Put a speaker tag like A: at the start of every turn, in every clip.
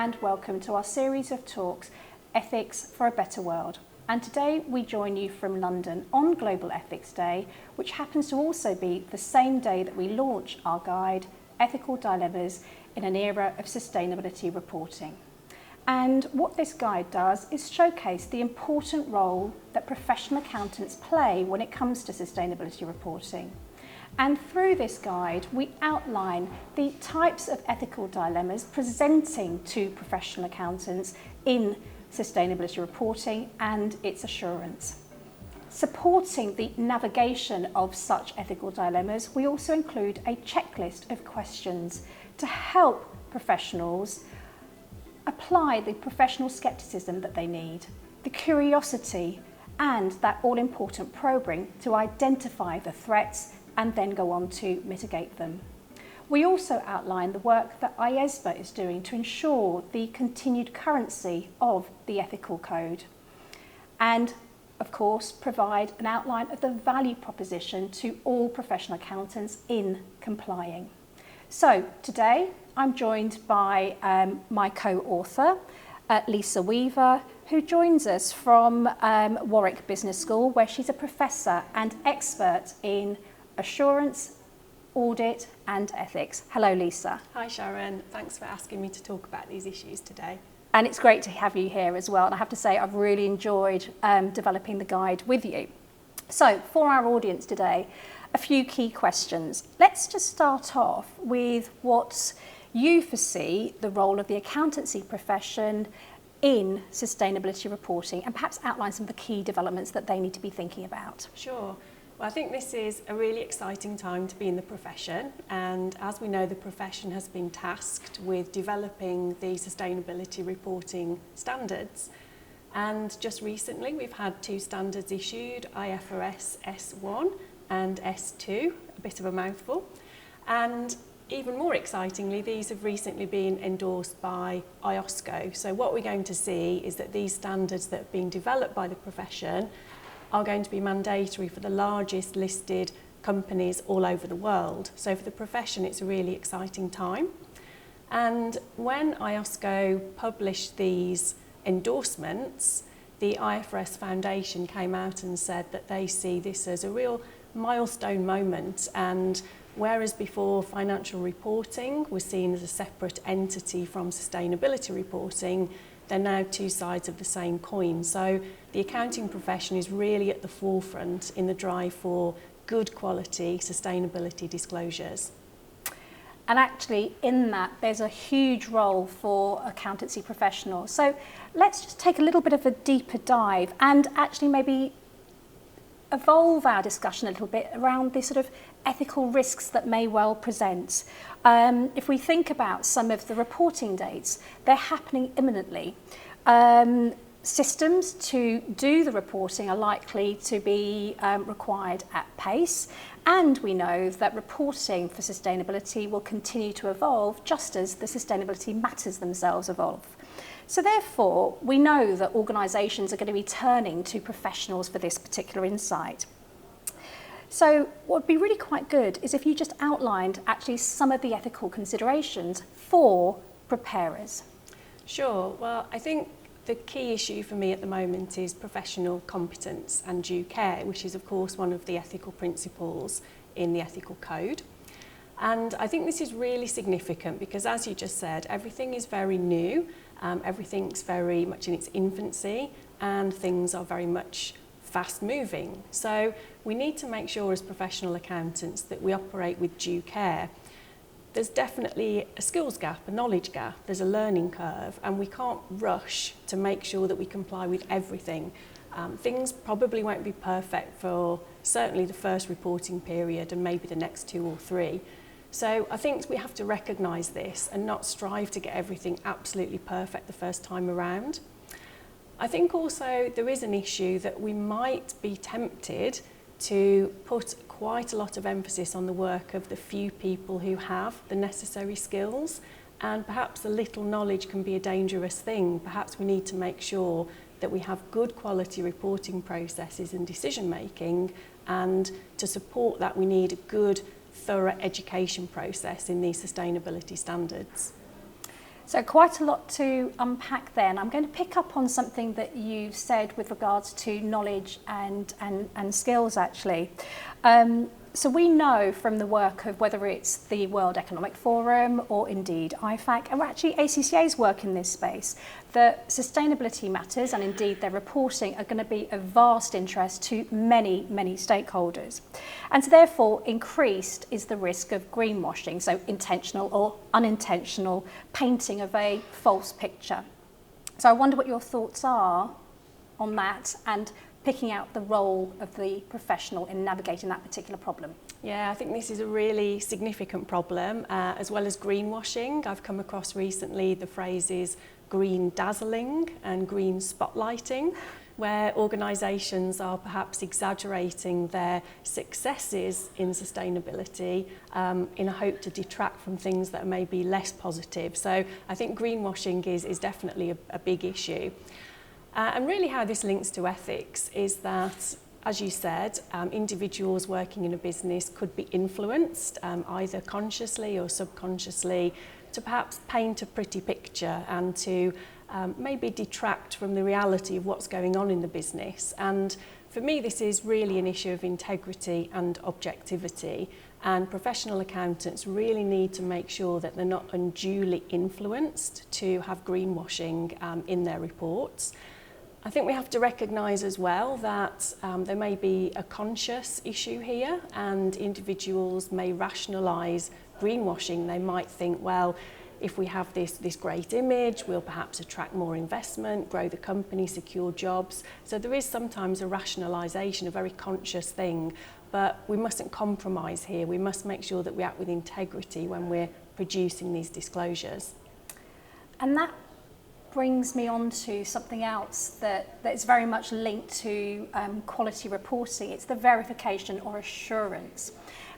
A: and welcome to our series of talks, Ethics for a Better World. And today we join you from London on Global Ethics Day, which happens to also be the same day that we launch our guide, Ethical Dilemmas in an Era of Sustainability Reporting. And what this guide does is showcase the important role that professional accountants play when it comes to sustainability reporting. And through this guide, we outline the types of ethical dilemmas presenting to professional accountants in sustainability reporting and its assurance. Supporting the navigation of such ethical dilemmas, we also include a checklist of questions to help professionals apply the professional skepticism that they need, the curiosity, and that all-important probing to identify the threats and then go on to mitigate them. We also outline the work that IESBA is doing to ensure the continued currency of the ethical code, and of course provide an outline of the value proposition to all professional accountants in complying. So today I'm joined by my co-author, Lisa Weaver, who joins us from Warwick Business School, where she's a professor and expert in assurance, audit and ethics. Hello, Lisa.
B: Hi, Sharon. Thanks for asking me to talk about these issues today.
A: And it's great to have you here as well. And I have to say, I've really enjoyed developing the guide with you. So for our audience today, a few key questions. Let's just start off with what you foresee the role of the accountancy profession in sustainability reporting, and perhaps outline some of the key developments that they need to be thinking about.
B: Sure. Well, I think this is a really exciting time to be in the profession, and as we know, the profession has been tasked with developing the sustainability reporting standards. And just recently we've had two standards issued, IFRS S1 and S2, a bit of a mouthful. And even more excitingly, these have recently been endorsed by IOSCO. So what we're going to see is that these standards that have been developed by the profession are going to be mandatory for the largest listed companies all over the world. So for the profession, it's a really exciting time. And when IOSCO published these endorsements, the IFRS Foundation came out and said that they see this as a real milestone moment. And whereas before financial reporting was seen as a separate entity from sustainability reporting, they're now two sides of the same coin. So the accounting profession is really at the forefront in the drive for good quality sustainability disclosures.
A: And actually in that there's a huge role for accountancy professionals. So let's just take a little bit of a deeper dive and actually maybe evolve our discussion a little bit around the sort of ethical risks that may well present. If we think about some of the reporting dates, they're happening imminently. Systems to do the reporting are likely to be required at pace, and we know that reporting for sustainability will continue to evolve just as the sustainability matters themselves evolve. So therefore, we know that organisations are going to be turning to professionals for this particular insight. So what would be really quite good is if you just outlined actually some of the ethical considerations for preparers.
B: Sure. Well, I think the key issue for me at the moment is professional competence and due care, which is of course one of the ethical principles in the ethical code. And I think this is really significant because, as you just said, everything is very new, everything's very much in its infancy, and things are very much fast moving. So we need to make sure as professional accountants that we operate with due care. There's definitely a skills gap, a knowledge gap, there's a learning curve, and we can't rush to make sure that we comply with everything. Things probably won't be perfect for certainly the first reporting period and maybe the next 2 or 3. So I think we have to recognise this and not strive to get everything absolutely perfect the first time around. I think also there is an issue that we might be tempted to put quite a lot of emphasis on the work of the few people who have the necessary skills, and perhaps a little knowledge can be a dangerous thing. Perhaps we need to make sure that we have good quality reporting processes and decision making, and to support that we need a good thorough education process in these sustainability standards.
A: So quite a lot to unpack then. I'm going to pick up on something that you said with regards to knowledge and skills actually. So we know from the work of whether it's the World Economic Forum or indeed IFAC, and actually ACCA's work in this space, that sustainability matters and indeed their reporting are going to be of vast interest to many, many stakeholders. And so therefore increased is the risk of greenwashing, so intentional or unintentional painting of a false picture. So I wonder what your thoughts are on that and picking out the role of the professional in navigating that particular problem.
B: Yeah, I think this is a really significant problem, as well as greenwashing. I've come across recently the phrases green dazzling and green spotlighting, where organisations are perhaps exaggerating their successes in sustainability in a hope to detract from things that are maybe less positive. So I think greenwashing is definitely a big issue. And really how this links to ethics is that, as you said, individuals working in a business could be influenced either consciously or subconsciously to perhaps paint a pretty picture and to maybe detract from the reality of what's going on in the business. And for me, this is really an issue of integrity and objectivity. And professional accountants really need to make sure that they're not unduly influenced to have greenwashing in their reports. I think we have to recognise as well that there may be a conscious issue here and individuals may rationalise greenwashing. They might think, well, if we have this great image, we'll perhaps attract more investment, grow the company, secure jobs. So there is sometimes a rationalisation, a very conscious thing, but we mustn't compromise here. We must make sure that we act with integrity when we're producing these disclosures.
A: And that brings me on to something else that is very much linked to quality reporting. It's the verification or assurance.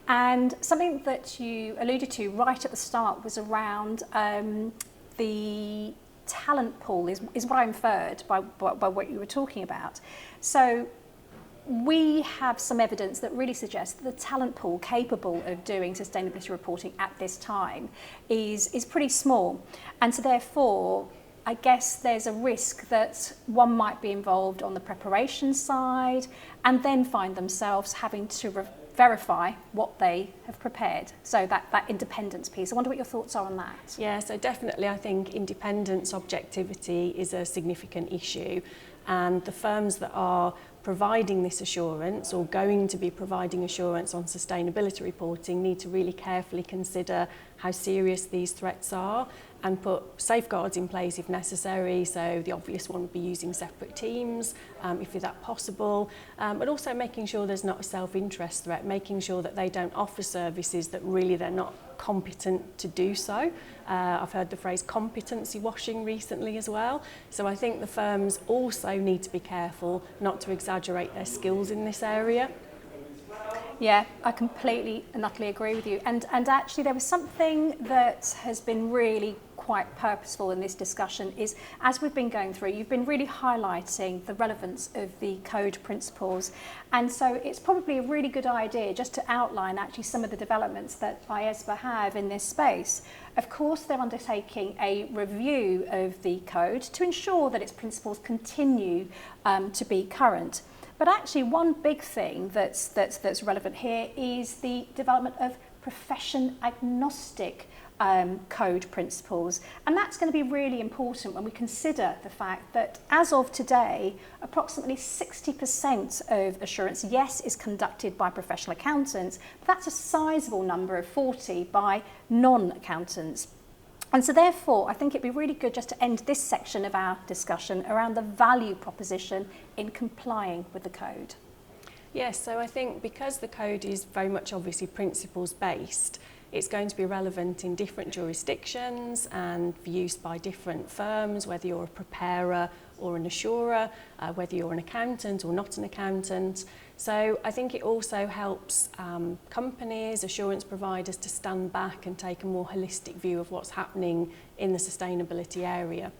A: And something that you alluded to right at the start was around the talent pool is what I inferred by what you were talking about. So we have some evidence that really suggests that the talent pool capable of doing sustainability reporting at this time is pretty small. And so therefore, I guess there's a risk that one might be involved on the preparation side and then find themselves having to verify what they have prepared. So that independence piece. I wonder what your thoughts are on that.
B: Yeah, so definitely I think independence, objectivity is a significant issue. And the firms that are providing this assurance or going to be providing assurance on sustainability reporting need to really carefully consider how serious these threats are and put safeguards in place if necessary. So the obvious one would be using separate teams if that possible, but also making sure there's not a self-interest threat, making sure that they don't offer services that really they're not competent to do so. I've heard the phrase competency washing recently as well. So I think the firms also need to be careful not to exaggerate their skills in this area.
A: Yeah, I completely and utterly agree with you. And actually there was something that has been really quite purposeful in this discussion is, as we've been going through, you've been really highlighting the relevance of the code principles. And so it's probably a really good idea just to outline actually some of the developments that IESBA have in this space. Of course, they're undertaking a review of the code to ensure that its principles continue to be current. But actually one big thing that's relevant here is the development of profession agnostic code principles. And that's going to be really important when we consider the fact that as of today, approximately 60% of assurance, yes, is conducted by professional accountants, but that's a sizable number of 40 by non-accountants. And so therefore, I think it'd be really good just to end this section of our discussion around the value proposition in complying with the code.
B: Yes, so I think because the code is very much obviously principles based, it's going to be relevant in different jurisdictions and used by different firms, whether you're a preparer or an assurer, whether you're an accountant or not an accountant. So I think it also helps companies, assurance providers to stand back and take a more holistic view of what's happening in the sustainability area.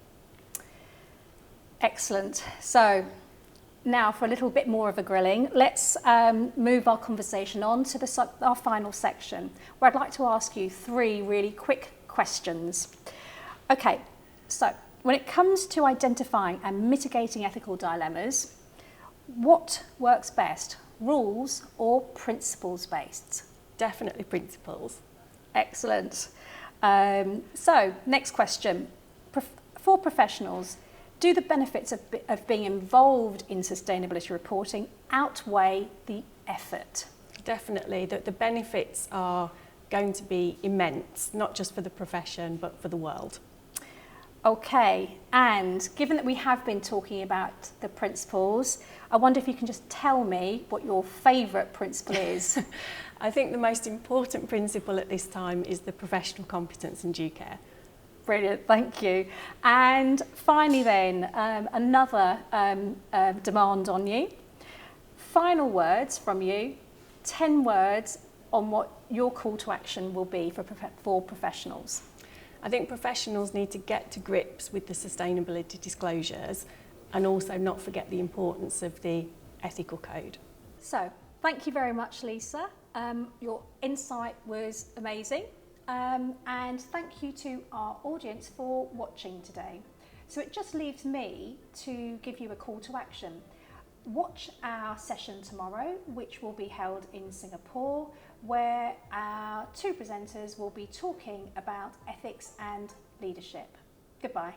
A: Excellent. So now for a little bit more of a grilling, let's move our conversation on to our final section, where I'd like to ask you 3 really quick questions. Okay, so when it comes to identifying and mitigating ethical dilemmas, what works best, rules or principles-based?
B: Definitely principles.
A: Excellent. So, next question. For professionals, do the benefits of being involved in sustainability reporting outweigh the effort?
B: Definitely, the benefits are going to be immense, not just for the profession, but for the world.
A: Okay, and given that we have been talking about the principles, I wonder if you can just tell me what your favourite principle is.
B: I think the most important principle at this time is the professional competence and due care.
A: Brilliant, thank you. And finally then, another demand on you. Final words from you, 10 words on what your call to action will be for professionals.
B: I think professionals need to get to grips with the sustainability disclosures and also not forget the importance of the ethical code.
A: So, thank you very much, Lisa. Your insight was amazing. And thank you to our audience for watching today. So it just leaves me to give you a call to action. Watch our session tomorrow, which will be held in Singapore, where our two presenters will be talking about ethics and leadership. Goodbye.